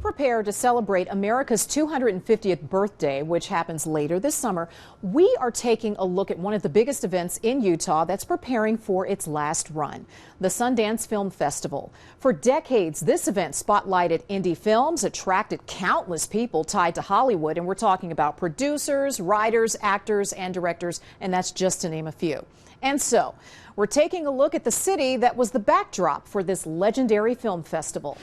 prepare to celebrate America's 250th birthday, which happens later this summer, we are taking a look at one of the biggest events in Utah that's preparing for its last run, the Sundance Film Festival. For decades, this event spotlighted indie films, attracted countless people tied to Hollywood, and we're talking about producers, writers, actors, and directors, and that's just to name a few. And so, we're taking a look at the city that was the backdrop for this legendary film festival.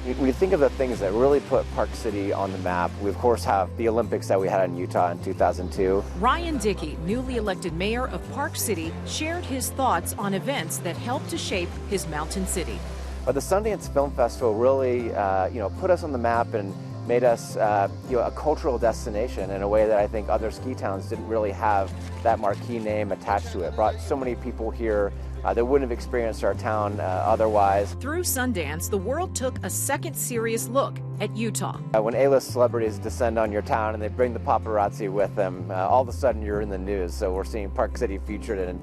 When you think of the things that really put Park City on the map, we of course have the Olympics that we had in Utah in 2002. Ryan Dickey, newly elected mayor of Park City, shared his thoughts on events that helped to shape his mountain city. But the Sundance Film Festival really, put us on the map and made us, a cultural destination in a way that I think other ski towns didn't really have that marquee name attached to it. Brought so many people here that wouldn't have experienced our town otherwise. Through Sundance, the world took a second serious look at Utah. When A-list celebrities descend on your town and they bring the paparazzi with them, all of a sudden you're in the news. So we're seeing Park City featured in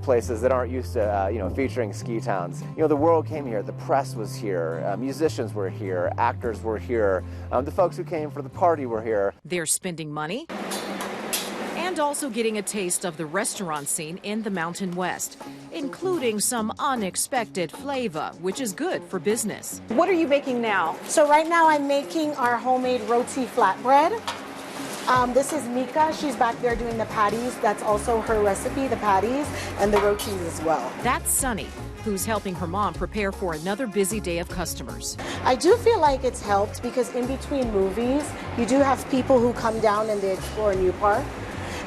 places that aren't used to, featuring ski towns. The world came here, the press was here, musicians were here, actors were here, the folks who came for the party were here. They're spending money and also getting a taste of the restaurant scene in the Mountain West, including some unexpected flavor, which is good for business. What are you making now? So right now I'm making our homemade roti flatbread. This is Mika. She's back there doing the patties. That's also her recipe, the patties and the rotis as well. That's Sunny, who's helping her mom prepare for another busy day of customers. I do feel like it's helped because in between movies, you do have people who come down and they explore New Park.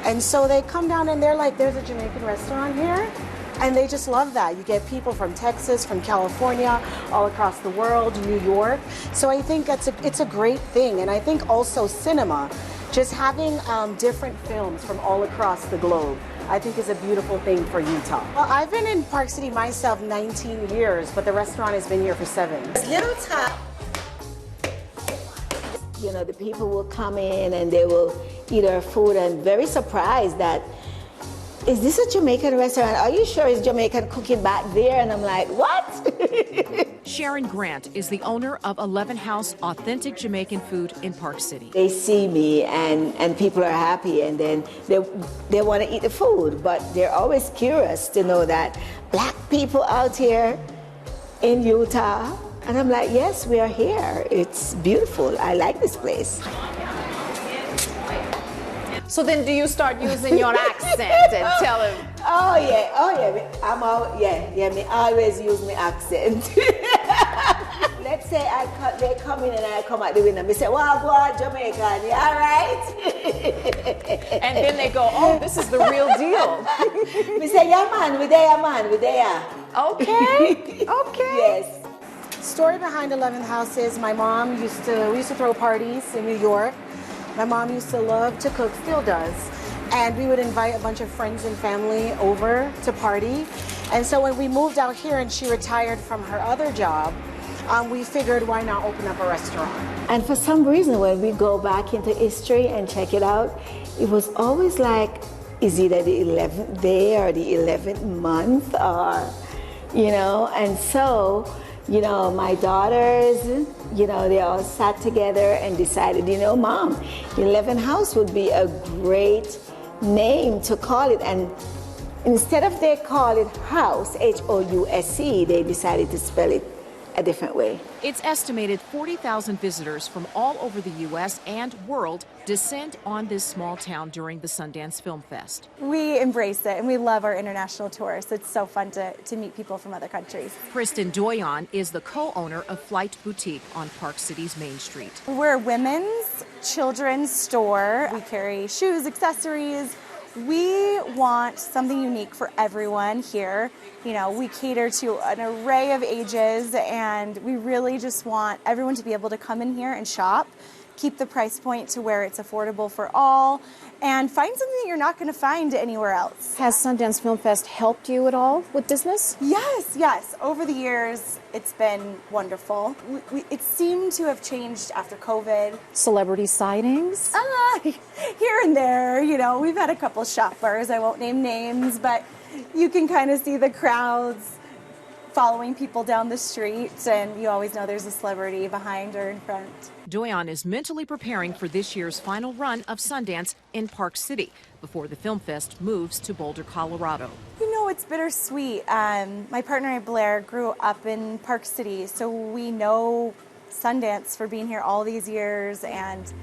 And so they come down and they're like, there's a Jamaican restaurant here. And they just love that. You get people from Texas, from California, all across the world, New York. So I think it's a great thing. And I think also cinema, just having different films from all across the globe, I think is a beautiful thing for Utah. Well, I've been in Park City myself 19 years, but the restaurant has been here for 7. Little top. The people will come in and they will eat our food and very surprised that, is this a Jamaican restaurant? Are you sure it's Jamaican cooking back there? And I'm like, what? Sharon Grant is the owner of 11 House Authentic Jamaican Food in Park City. They see me and people are happy and then they want to eat the food, but they're always curious to know that black people out here in Utah. And I'm like, yes, we are here. It's beautiful. I like this place. So then do you start using your accent and tell them? Oh yeah. Me always use my accent. Let's say they come in and I come out the window. Me say, wow, boy, Jamaican, you all right? And then they go, oh, this is the real deal. Me say, yeah, man, we there. Okay. Yes. Story behind 11th House is my mom we used to throw parties in New York. My mom used to love to cook, still does. And we would invite a bunch of friends and family over to party. And so when we moved out here and she retired from her other job, we figured why not open up a restaurant. And for some reason, when we go back into history and check it out, it was always like, is either the 11th day or the 11th month or, and so, my daughters, they all sat together and decided, Mom, 11th House would be a great name to call it. And instead of they call it house, House, they decided to spell it a different way. It's estimated 40,000 visitors from all over the U.S. and world descend on this small town during the Sundance Film Fest. We embrace it and we love our international tours. It's so fun to meet people from other countries. Kristen Doyon is the co-owner of Flight Boutique on Park City's Main Street. We're a women's, children's store. We carry shoes, accessories. We want something unique for everyone here. We cater to an array of ages and we really just want everyone to be able to come in here and shop, keep the price point to where it's affordable for all, and find something that you're not going to find anywhere else. Has Sundance Film Fest helped you at all with business? Yes. Over the years, it's been wonderful. It seemed to have changed after COVID. Celebrity sightings? Here and there, we've had a couple shoppers. I won't name names, but you can kind of see the crowds following people down the street, and you always know there's a celebrity behind or in front. Doyon is mentally preparing for this year's final run of Sundance in Park City before the film fest moves to Boulder, Colorado. You know, it's bittersweet. My partner Blair grew up in Park City, so we know Sundance for being here all these years, and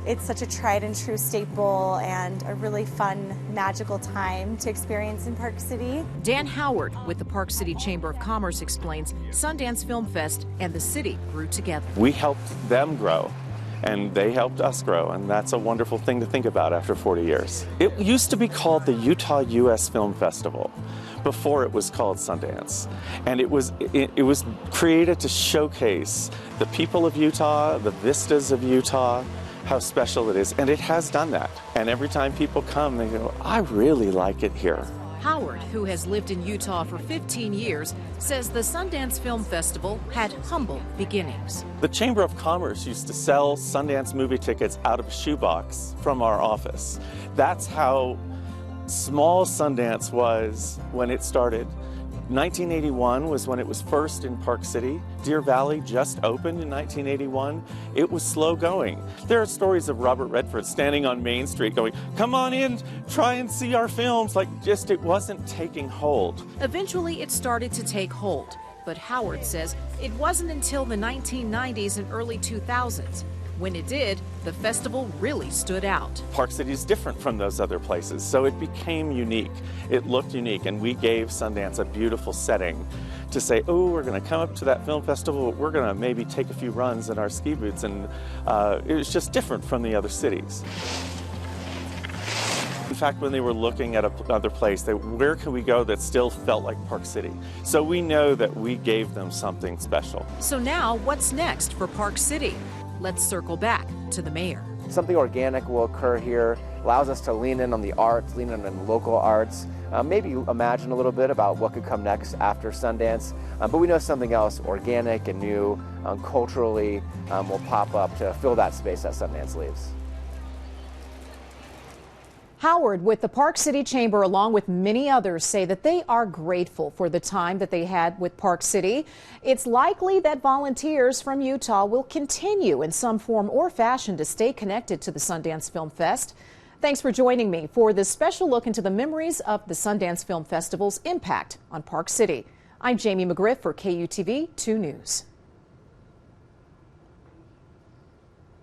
it's such a tried and true staple and a really fun, magical time to experience in Park City. Dan Howard with the Park City Chamber of Commerce explains Sundance Film Fest and the city grew together. We helped them grow, and they helped us grow, and that's a wonderful thing to think about after 40 years. It used to be called the Utah U.S. Film Festival before it was called Sundance, and it was created to showcase the people of Utah, the vistas of Utah, how special it is, and it has done that. And every time people come, they go, I really like it here. Howard, who has lived in Utah for 15 years, says the Sundance Film Festival had humble beginnings. The Chamber of Commerce used to sell Sundance movie tickets out of a shoebox from our office. That's how small Sundance was when it started. 1981 was when it was first in Park City. Deer Valley just opened in 1981. It was slow going. There are stories of Robert Redford standing on Main Street going, come on in, try and see our films. It wasn't taking hold. Eventually it started to take hold, but Howard says it wasn't until the 1990s and early 2000s. When it did, the festival really stood out. Park City is different from those other places, so it became unique. It looked unique, and we gave Sundance a beautiful setting to say, oh, we're going to come up to that film festival, we're going to maybe take a few runs in our ski boots, and it was just different from the other cities. In fact, when they were looking at another place, where could we go that still felt like Park City? So we know that we gave them something special. So now, what's next for Park City? Let's circle back to the mayor. Something organic will occur here, allows us to lean in on the arts, lean in on local arts, maybe imagine a little bit about what could come next after Sundance, but we know something else organic and new, culturally, will pop up to fill that space that Sundance leaves. Howard with the Park City Chamber, along with many others, say that they are grateful for the time that they had with Park City. It's likely that volunteers from Utah will continue in some form or fashion to stay connected to the Sundance Film Fest. Thanks for joining me for this special look into the memories of the Sundance Film Festival's impact on Park City. I'm Jamie McGriff for KUTV 2 News.